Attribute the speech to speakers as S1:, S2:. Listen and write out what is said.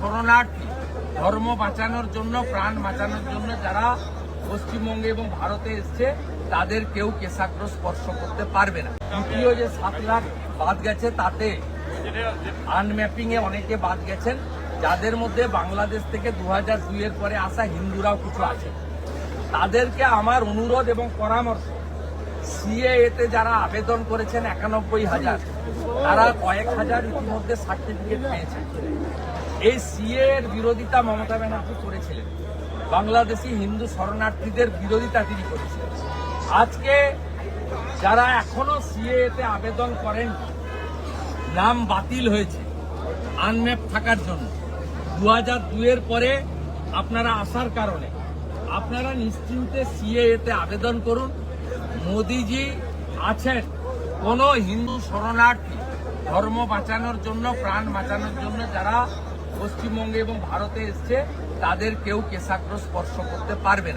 S1: শরণার্থী, ধর্ম বাঁচানোর জন্য, প্রাণ বাঁচানোর জন্য যারা পশ্চিমবঙ্গে এবং ভারতে এসছে তাদের কেউ কেশাগ্র স্পর্শ করতে পারবে না। দ্বিতীয় যে 7 লাখ বাদ গেছে তাতে আনম্যাপিং এ অনেকে বাদ গেছেন, যাদের মধ্যে বাংলাদেশ থেকে 2002 এর পরে আসা হিন্দুরাও কিছু আছে। তাদেরকে আমার অনুরোধ এবং পরামর্শ, সিএএতে যারা আবেদন করেছেন 91,000, তারা কয়েক হাজার ইতিমধ্যে সার্টিফিকেট পেয়েছেন। এই সিএ এর বিরোধিতা মমতা ব্যানার্জি করেছিলেন, বাংলাদেশি হিন্দু শরণার্থীদের বিরোধিতা তিনি করেছিলেন। আজকে যারা এখনো সিএএতে আবেদন করেন, নাম বাতিল হয়েছে আনম্যাপ থাকার জন্য 2002 এর পরে আপনারা আসার কারণে, আপনারা নিশ্চিন্তে সিএএতে আবেদন করুন। মোদিজি আছেন, কোন হিন্দু শরণার্থী, ধর্ম বাঁচানোর জন্য, প্রাণ বাঁচানোর জন্য যারা পশ্চিমবঙ্গে এবং ভারতে এসছে তাদের কেউ কেশাগ্র স্পর্শ করতে পারবে না।